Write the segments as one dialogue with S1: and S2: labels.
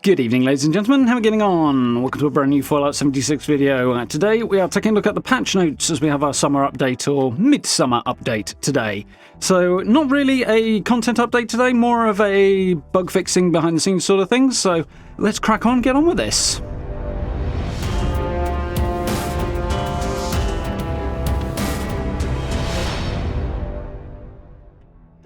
S1: Good evening, ladies and gentlemen. How are we getting on? Welcome to a brand new Fallout 76 video. Today we are taking a look at the patch notes as we have our summer update or midsummer update today. So not really a content update today, more of a bug fixing behind the scenes sort of thing. So let's crack on, get on with this.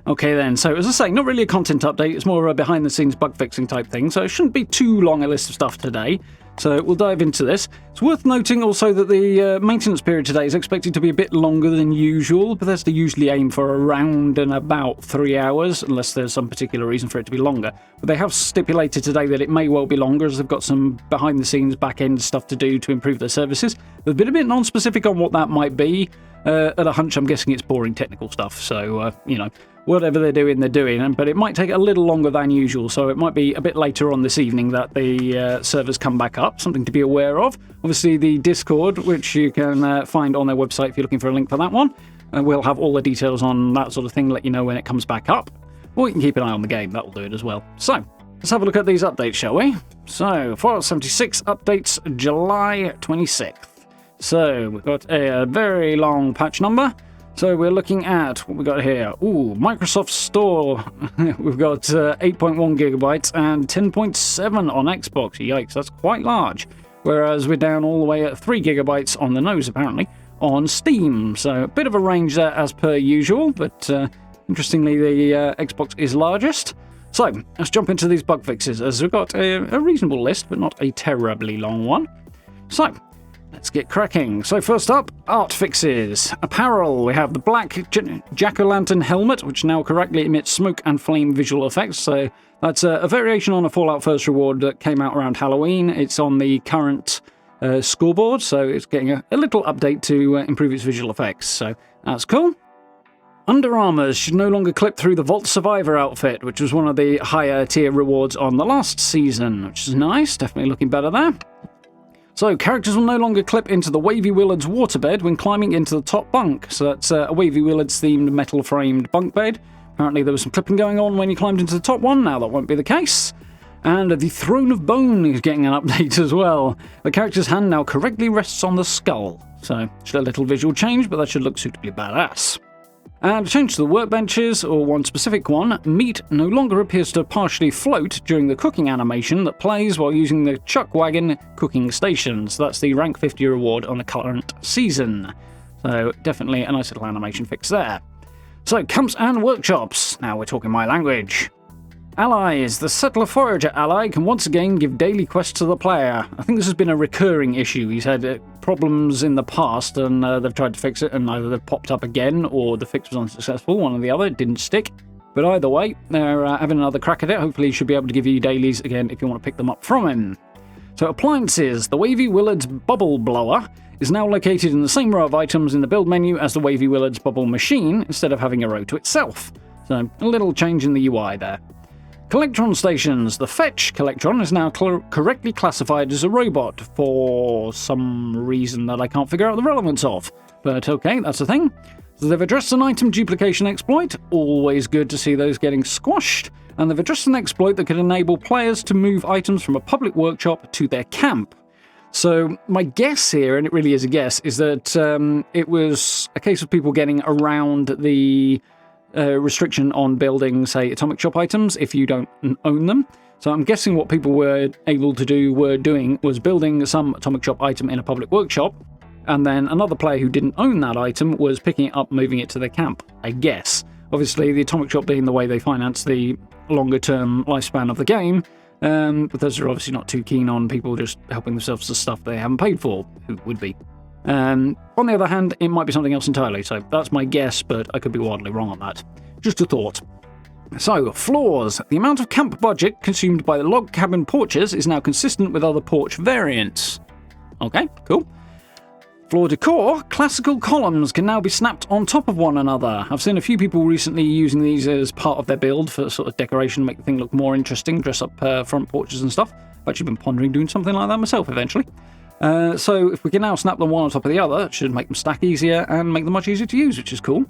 S1: Okay then, so as I say, not really a content update, it's more of a behind-the-scenes bug-fixing type thing, so it shouldn't be too long a list of stuff today. So we'll dive into this. It's worth noting also that the maintenance period today is expected to be a bit longer than usual. Bethesda usually aim for around and about 3 hours, unless there's some particular reason for it to be longer. But they have stipulated today that it may well be longer, as they've got some behind-the-scenes back-end stuff to do to improve their services. They've been a bit non-specific on what that might be. At a hunch, I'm guessing it's boring technical stuff, so, you know, whatever they're doing, but it might take a little longer than usual, so it might be a bit later on this evening that the servers come back up, something to be aware of. Obviously, the Discord, which you can find on their website if you're looking for a link for that one, we'll have all the details on that sort of thing, let you know when it comes back up, or you can keep an eye on the game, that'll do it as well. So, let's have a look at these updates, shall we? So, Fallout 76 updates July 26th. So, we've got a very long patch number. So we're looking at what we got here. Ooh, Microsoft Store. We've got 8.1 gigabytes and 10.7 on Xbox. Yikes, that's quite large. Whereas we're down all the way at 3 gigabytes on the nose, apparently, on Steam. So a bit of a range there as per usual, but interestingly, the Xbox is largest. So let's jump into these bug fixes, as we've got a reasonable list, but not a terribly long one. So, let's get cracking. So first up, art fixes. Apparel, we have the black jack-o'-lantern helmet, which now correctly emits smoke and flame visual effects. So that's a variation on a Fallout First reward that came out around Halloween. It's on the current scoreboard, so it's getting a little update to improve its visual effects. So that's cool. Under Armours should no longer clip through the Vault Survivor outfit, which was one of the higher tier rewards on the last season, which is nice. Definitely looking better there. So, characters will no longer clip into the Wavy Willards waterbed when climbing into the top bunk. So that's a Wavy Willards-themed metal-framed bunk bed. Apparently there was some clipping going on when you climbed into the top one. Now that won't be the case. And the Throne of Bone is getting an update as well. The character's hand now correctly rests on the skull. So, just a little visual change, but that should look suitably badass. And a change to the workbenches, or one specific one, meat no longer appears to partially float during the cooking animation that plays while using the Chuck Wagon cooking stations. That's the rank 50 reward on the current season. So definitely a nice little animation fix there. So camps and workshops. Now we're talking my language. Allies. The Settler Forager ally can once again give daily quests to the player. I think this has been a recurring issue. He's had problems in the past and they've tried to fix it and either they've popped up again or the fix was unsuccessful, one or the other. It didn't stick. But either way, they're having another crack at it. Hopefully he should be able to give you dailies again if you want to pick them up from him. So appliances. The Wavy Willards Bubble Blower is now located in the same row of items in the build menu as the Wavy Willards Bubble Machine instead of having a row to itself. So a little change in the UI there. Collectron stations. The Fetch Collectron is now correctly classified as a robot for some reason that I can't figure out the relevance of. But okay, that's a thing. So they've addressed an item duplication exploit. Always good to see those getting squashed. And they've addressed an exploit that could enable players to move items from a public workshop to their camp. So my guess here, and it really is a guess, is that it was a case of people getting around the restriction on building, say, atomic shop items if you don't own them. So I'm guessing what people were able to do was building some atomic shop item in a public workshop, and then another player who didn't own that item was picking it up, moving it to their camp, I guess. Obviously, the atomic shop being the way they finance the longer-term lifespan of the game, Bethesda are obviously not too keen on people just helping themselves to stuff they haven't paid for, who would be. On the other hand, it might be something else entirely, so that's my guess, but I could be wildly wrong on that. Just a thought. So, flaws. The amount of camp budget consumed by the log cabin porches is now consistent with other porch variants. Okay, cool. Floor decor. Classical columns can now be snapped on top of one another. I've seen a few people recently using these as part of their build for sort of decoration, make the thing look more interesting, dress up front porches and stuff. I've actually been pondering doing something like that myself eventually. So if we can now snap them one on top of the other, it should make them stack easier and make them much easier to use, which is cool.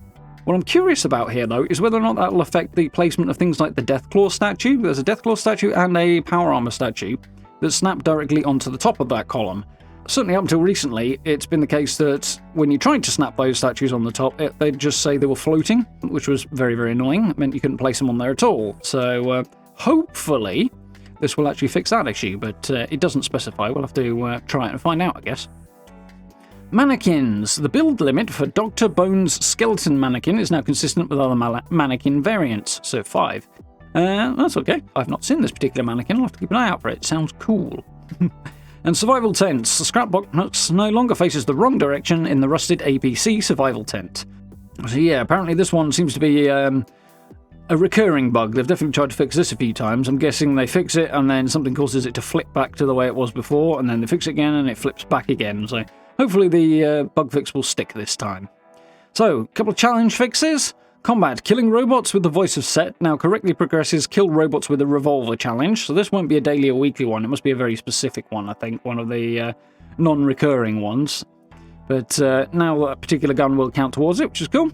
S1: What I'm curious about here, though, is whether or not that will affect the placement of things like the Deathclaw statue. There's a Deathclaw statue and a Power Armor statue that snap directly onto the top of that column. Certainly up until recently, it's been the case that when you tried to snap those statues on the top, they'd just say they were floating, which was very, very annoying. It meant you couldn't place them on there at all. So hopefully this will actually fix that issue, but it doesn't specify. We'll have to try it and find out, I guess. Mannequins. The build limit for Dr. Bones' skeleton mannequin is now consistent with other mannequin variants, so 5. That's okay. I've not seen this particular mannequin. I'll have to keep an eye out for it. It sounds cool. And survival tents. The scrapbox no longer faces the wrong direction in the rusted APC survival tent. So yeah, apparently this one seems to be a recurring bug. They've definitely tried to fix this a few times. I'm guessing they fix it and then something causes it to flip back to the way it was before, and then they fix it again and it flips back again. So hopefully the bug fix will stick this time. So, a couple of challenge fixes. Combat. Killing robots with the voice of Set now correctly progresses kill robots with a revolver challenge. So this won't be a daily or weekly one. It must be a very specific one, I think. One of the non-recurring ones. But now that particular gun will count towards it, which is cool.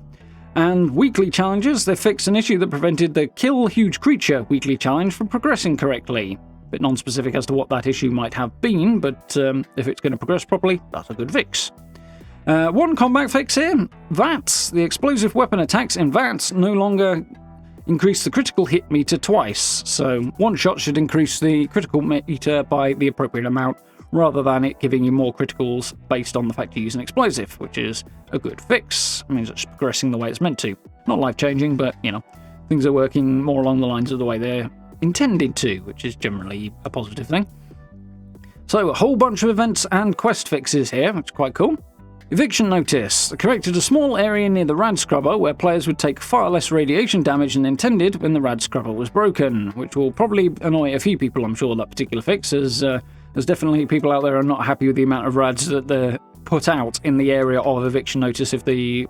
S1: And weekly challenges. They fixed an issue that prevented the Kill Huge Creature weekly challenge from progressing correctly. Bit non-specific as to what that issue might have been, but if it's going to progress properly, that's a good fix. One combat fix here. VATS. The explosive weapon attacks in VATS no longer increase the critical hit meter twice. So one shot should increase the critical meter by the appropriate amount, rather than it giving you more criticals based on the fact you use an explosive, which is a good fix. It means it's progressing the way it's meant to. Not life-changing, but, you know, things are working more along the lines of the way they're intended to, which is generally a positive thing. So, a whole bunch of events and quest fixes here, which is quite cool. Eviction Notice. Corrected a small area near the rad scrubber where players would take far less radiation damage than intended when the rad scrubber was broken, which will probably annoy a few people, I'm sure, that particular fix, as there's definitely people out there who are not happy with the amount of rads that they're put out in the area of Eviction Notice if the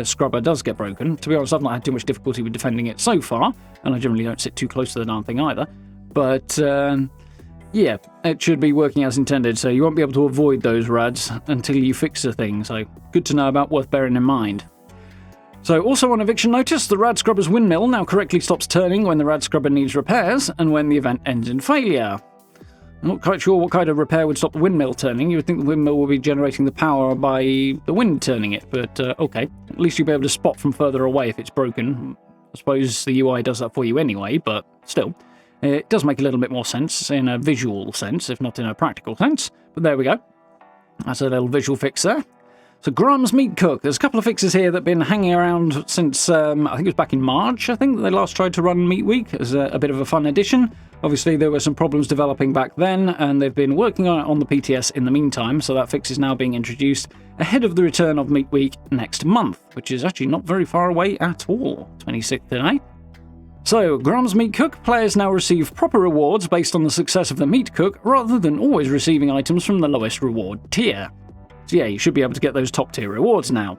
S1: scrubber does get broken. To be honest, I've not had too much difficulty with defending it so far, and I generally don't sit too close to the darn thing either. But, yeah, it should be working as intended, so you won't be able to avoid those rads until you fix the thing, so good to know about, worth bearing in mind. So, also on Eviction Notice, the rad scrubber's windmill now correctly stops turning when the rad scrubber needs repairs, and when the event ends in failure. I'm not quite sure what kind of repair would stop the windmill turning. You would think the windmill would be generating the power by the wind turning it, but okay. At least you'll be able to spot from further away if it's broken. I suppose the UI does that for you anyway, but still. It does make a little bit more sense in a visual sense, if not in a practical sense. But there we go. That's a little visual fix there. So Grum's Meat Cook. There's a couple of fixes here that have been hanging around since, I think it was back in March, I think, that they last tried to run Meat Week as a bit of a fun addition. Obviously, there were some problems developing back then, and they've been working on it on the PTS in the meantime, so that fix is now being introduced ahead of the return of Meat Week next month, which is actually not very far away at all, 26th today. So, Grum's Meat Cook. Players now receive proper rewards based on the success of the meat cook, rather than always receiving items from the lowest reward tier. So yeah, you should be able to get those top tier rewards now.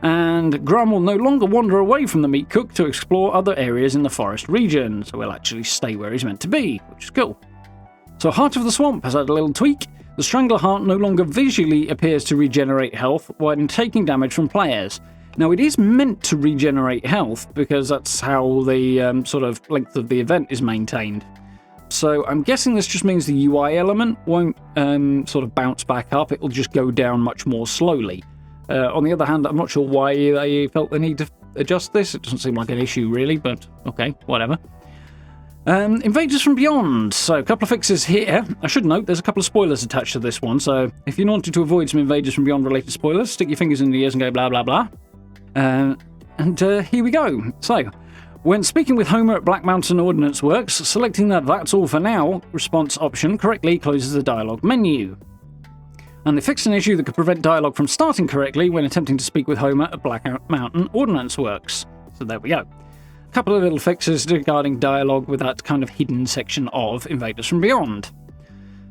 S1: And Grum will no longer wander away from the meat cook to explore other areas in the forest region, so he'll actually stay where he's meant to be, which is cool. So Heart of the Swamp has had a little tweak. The Strangler Heart no longer visually appears to regenerate health when taking damage from players. Now, it is meant to regenerate health, because that's how the sort of length of the event is maintained. So I'm guessing this just means the UI element won't sort of bounce back up, it'll just go down much more slowly. On the other hand, I'm not sure why they felt the need to adjust this. It doesn't seem like an issue, really, but okay, whatever. Invaders from Beyond. So, a couple of fixes here. I should note, there's a couple of spoilers attached to this one, so if you wanted to avoid some Invaders from Beyond related spoilers, stick your fingers in the ears and go blah blah blah. And here we go. So, when speaking with Homer at Black Mountain Ordnance Works, selecting the "That's all for now" response option correctly closes the dialogue menu. And they fixed an issue that could prevent dialogue from starting correctly when attempting to speak with Homer at Black Mountain Ordnance Works. So there we go. A couple of little fixes regarding dialogue with that kind of hidden section of Invaders from Beyond.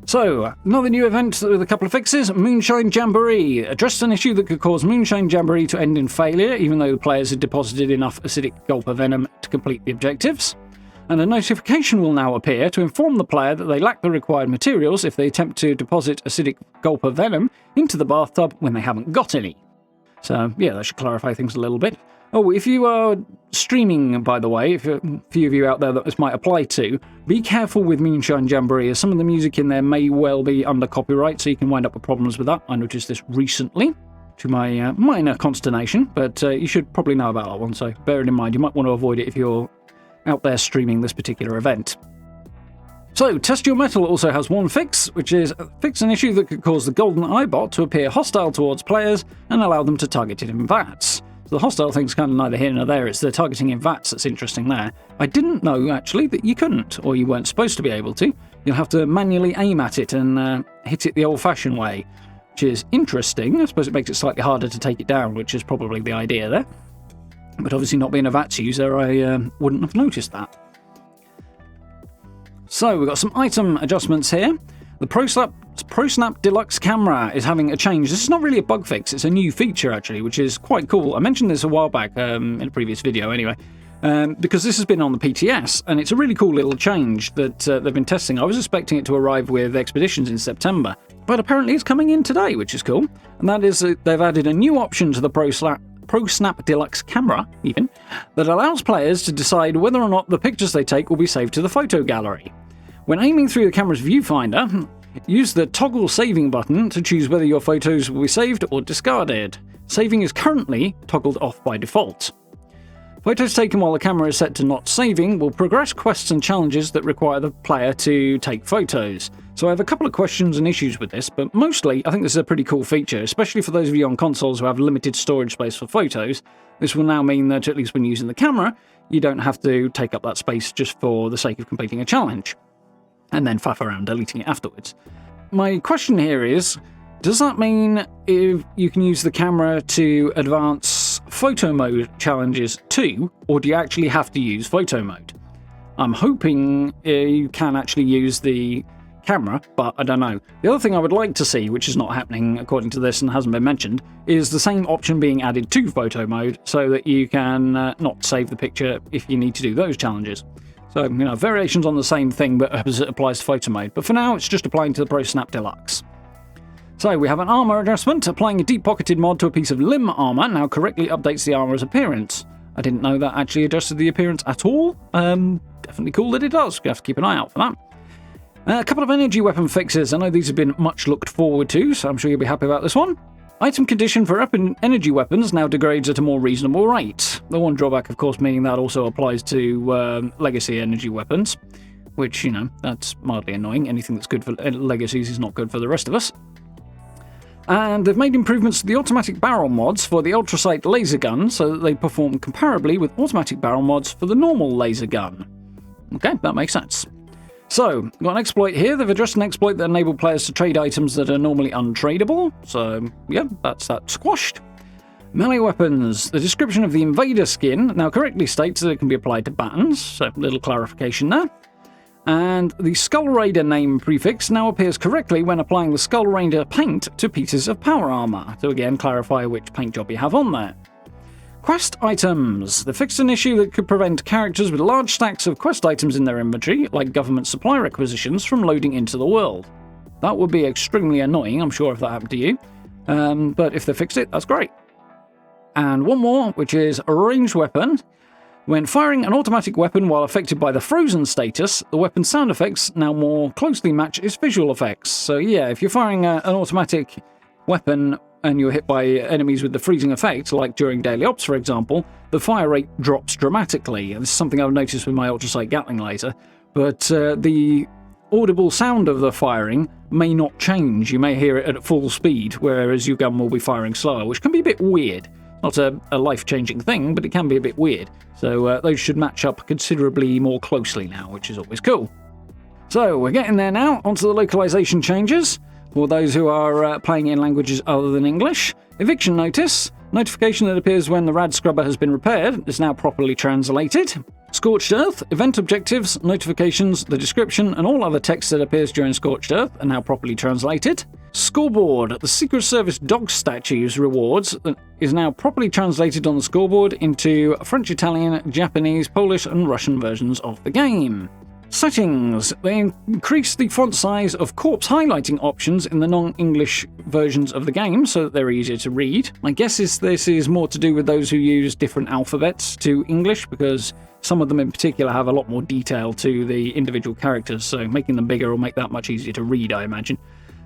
S1: So, another new event with a couple of fixes. Moonshine Jamboree addressed an issue that could cause Moonshine Jamboree to end in failure, even though the players had deposited enough acidic gulper venom to complete the objectives. And a notification will now appear to inform the player that they lack the required materials if they attempt to deposit acidic gulper venom into the bathtub when they haven't got any. So, yeah, that should clarify things a little bit. Oh, if you are streaming, by the way, if a few of you out there that this might apply to, be careful with Moonshine Jamboree, as some of the music in there may well be under copyright, so you can wind up with problems with that. I noticed this recently, to my minor consternation, but you should probably know about that one, so bear it in mind. You might want to avoid it if you're out there streaming this particular event. So, Test Your Metal also has one fix, which is fix an issue that could cause the Golden Eye bot to appear hostile towards players and allow them to target it in VATS. So the hostile thing's kind of neither here nor there, it's the targeting in VATS that's interesting there. I didn't know, actually, that you couldn't, or you weren't supposed to be able to. You'll have to manually aim at it and hit it the old-fashioned way, which is interesting. I suppose it makes it slightly harder to take it down, which is probably the idea there. But obviously not being a VATS user, I wouldn't have noticed that. So, we've got some item adjustments here. The ProSnap Deluxe camera is having a change. This is not really a bug fix, it's a new feature actually, which is quite cool. I mentioned this a while back in a previous video anyway, because this has been on the PTS, and it's a really cool little change that they've been testing. I was expecting it to arrive with Expeditions in September, but apparently it's coming in today, which is cool. And that is they've added a new option to the ProSnap Deluxe camera, even, that allows players to decide whether or not the pictures they take will be saved to the photo gallery. When aiming through the camera's viewfinder, use the toggle saving button to choose whether your photos will be saved or discarded. Saving is currently toggled off by default. Photos taken while the camera is set to not saving will progress quests and challenges that require the player to take photos. So I have a couple of questions and issues with this, but mostly I think this is a pretty cool feature, especially for those of you on consoles who have limited storage space for photos. This will now mean that, at least when using the camera, you don't have to take up that space just for the sake of completing a challenge, and then faff around deleting it afterwards. My question here is, does that mean if you can use the camera to advance photo mode challenges too, or do you actually have to use photo mode? I'm hoping you can actually use the camera, but I don't know. The other thing I would like to see, which is not happening according to this and hasn't been mentioned, is the same option being added to photo mode so that you can not save the picture if you need to do those challenges. So, variations on the same thing, but as it applies to photo mode. But for now, it's just applying to the ProSnap Deluxe. So, we have an armor adjustment. Applying a deep-pocketed mod to a piece of limb armor now correctly updates the armor's appearance. I didn't know that actually adjusted the appearance at all. Definitely cool that it does. You have to keep an eye out for that. A couple of energy weapon fixes. I know these have been much looked forward to, so I'm sure you'll be happy about this one. Item condition for energy weapons now degrades at a more reasonable rate. The one drawback, of course, meaning that also applies to legacy energy weapons, which, that's mildly annoying. Anything that's good for legacies is not good for the rest of us. And they've made improvements to the automatic barrel mods for the ultrasight laser gun so that they perform comparably with automatic barrel mods for the normal laser gun. Okay, that makes sense. So, got an exploit here. They've addressed an exploit that enabled players to trade items that are normally untradeable. So, yeah, that's that squashed. Melee weapons. The description of the Invader skin now correctly states that it can be applied to buttons. So, little clarification there. And the Skull Raider name prefix now appears correctly when applying the Skull Raider paint to pieces of power armor. To again clarify which paint job you have on there. Quest items. They fixed an issue that could prevent characters with large stacks of quest items in their inventory, like government supply requisitions, from loading into the world. That would be extremely annoying, I'm sure, if that happened to you. But if they fixed it, that's great. And one more, which is a ranged weapon. When firing an automatic weapon while affected by the frozen status, the weapon's sound effects now more closely match its visual effects. So yeah, if you're firing an automatic weapon and you're hit by enemies with the freezing effect, like during daily ops, for example, the fire rate drops dramatically. And this is something I've noticed with my ultrasight Gatling laser. But the audible sound of the firing may not change. You may hear it at full speed, whereas your gun will be firing slower, which can be a bit weird. Not a life-changing thing, but it can be a bit weird. So those should match up considerably more closely now, which is always cool. So we're getting there now, onto the localization changes. For those who are playing in languages other than English, Eviction Notice, notification that appears when the rad scrubber has been repaired, is now properly translated. Scorched Earth, event objectives, notifications, the description, and all other text that appears during Scorched Earth are now properly translated. Scoreboard, the Secret Service dog statues rewards is now properly translated on the scoreboard into French, Italian, Japanese, Polish, and Russian versions of the game. Settings. They increase the font size of corpse highlighting options in the non-English versions of the game so that they're easier to read. My guess is this is more to do with those who use different alphabets to English, because some of them in particular have a lot more detail to the individual characters, so making them bigger will make that much easier to read, I imagine.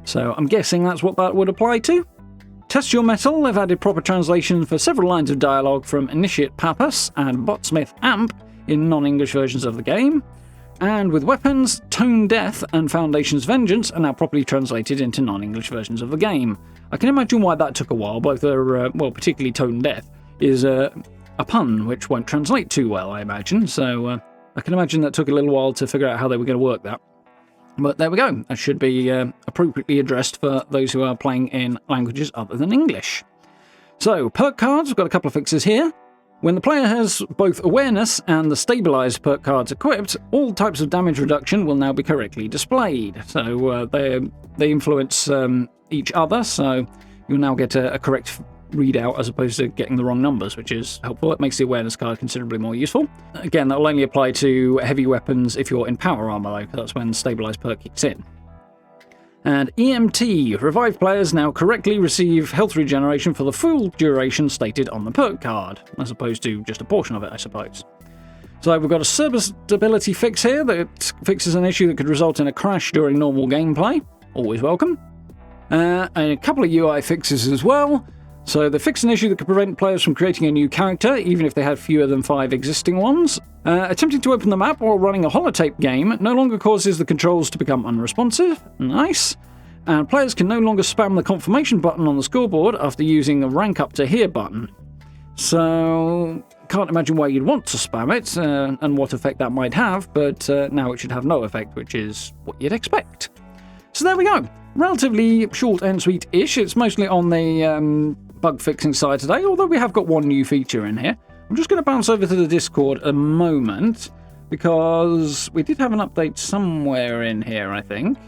S1: So I'm guessing that's what that would apply to. Test Your Metal. They've added proper translation for several lines of dialogue from Initiate Pappas and Botsmith Amp in non-English versions of the game. And with weapons, Tone Death and Foundation's Vengeance are now properly translated into non-English versions of the game. I can imagine why that took a while. Both are, well, particularly Tone Death is a pun which won't translate too well, I imagine. So I can imagine that took a little while to figure out how they were going to work that. But there we go. That should be appropriately addressed for those who are playing in languages other than English. So, perk cards, we've got a couple of fixes here. When the player has both awareness and the stabilized perk cards equipped, all types of damage reduction will now be correctly displayed. So they influence each other, so you'll now get a correct readout as opposed to getting the wrong numbers, which is helpful. It makes the awareness card considerably more useful. Again, that will only apply to heavy weapons if you're in power armor, though, because that's when stabilized perk kicks in. And EMT. Revived players now correctly receive health regeneration for the full duration stated on the perk card, as opposed to just a portion of it, I suppose. So we've got a server stability fix here that fixes an issue that could result in a crash during normal gameplay. Always welcome. A couple of UI fixes as well. So they fix an issue that could prevent players from creating a new character, even if they had fewer than 5 existing ones. Attempting to open the map while running a holotape game no longer causes the controls to become unresponsive. Nice. And players can no longer spam the confirmation button on the scoreboard after using the rank up to here button. So, can't imagine why you'd want to spam it, and what effect that might have, but now it should have no effect, which is what you'd expect. So there we go. Relatively short and sweet-ish. It's mostly on the bug fixing side today, although we have got one new feature in here. I'm just going to bounce over to the Discord a moment, because we did have an update somewhere in here, I think.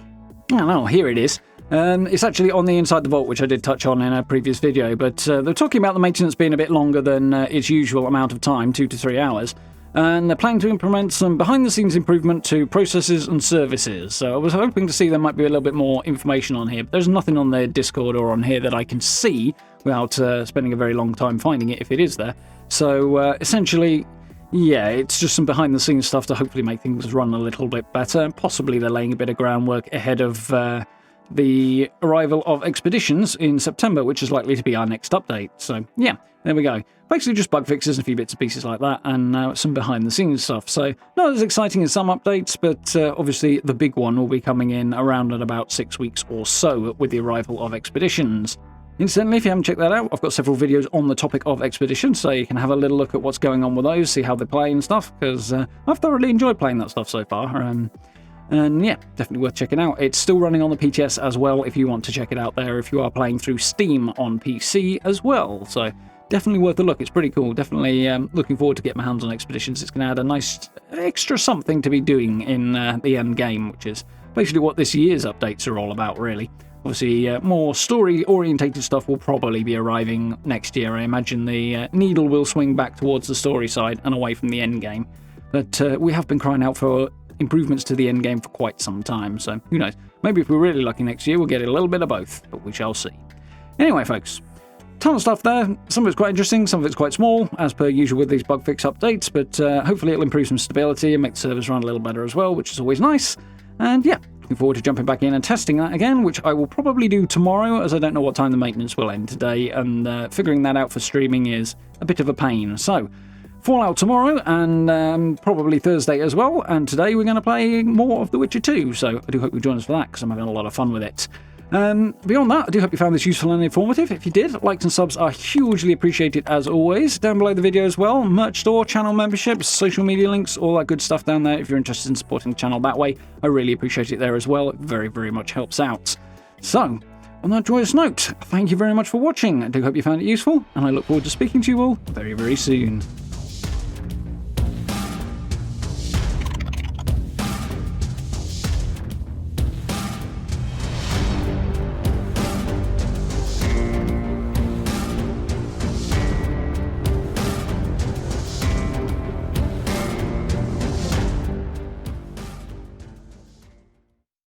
S1: Oh no, here it is. It's actually on the Inside the Vault, which I did touch on in a previous video, but they're talking about the maintenance being a bit longer than its usual amount of time, 2 to 3 hours. And they're planning to implement some behind-the-scenes improvement to processes and services. So I was hoping to see there might be a little bit more information on here, but there's nothing on their Discord or on here that I can see without spending a very long time finding it, if it is there. So essentially, yeah, it's just some behind-the-scenes stuff to hopefully make things run a little bit better. Possibly they're laying a bit of groundwork ahead of the arrival of Expeditions in September, which is likely to be our next update. So, yeah, there we go. Basically just bug fixes and a few bits and pieces like that, and some behind-the-scenes stuff. So, not as exciting as some updates, but obviously the big one will be coming in around at about 6 weeks or so with the arrival of Expeditions. Incidentally, if you haven't checked that out, I've got several videos on the topic of Expeditions, so you can have a little look at what's going on with those, see how they play and stuff, because I've thoroughly enjoyed playing that stuff so far. And yeah, definitely worth checking out. It's still running on the PTS as well if you want to check it out there, if you are playing through Steam on PC as well. So definitely worth a look. It's pretty cool. Definitely looking forward to getting my hands on Expeditions. It's going to add a nice extra something to be doing in the end game, which is basically what this year's updates are all about, really. Obviously, more story-orientated stuff will probably be arriving next year. I imagine the needle will swing back towards the story side and away from the end game. But we have been crying out for improvements to the end game for quite some time, so who knows? Maybe if we're really lucky next year, we'll get a little bit of both, but we shall see. Anyway, folks, ton of stuff there. Some of it's quite interesting, some of it's quite small, as per usual with these bug fix updates, but hopefully it'll improve some stability and make the servers run a little better as well, which is always nice. And yeah, looking forward to jumping back in and testing that again, which I will probably do tomorrow, as I don't know what time the maintenance will end today, and figuring that out for streaming is a bit of a pain. So, Fallout tomorrow, and probably Thursday as well, and today we're going to play more of The Witcher 2, so I do hope you join us for that, because I'm having a lot of fun with it. Beyond that, I do hope you found this useful and informative. If you did, likes and subs are hugely appreciated as always. Down below the video as well, merch store, channel memberships, social media links, all that good stuff down there. If you're interested in supporting the channel that way, I really appreciate it there as well. It very, very much helps out. So, on that joyous note, thank you very much for watching. I do hope you found it useful, and I look forward to speaking to you all very, very soon.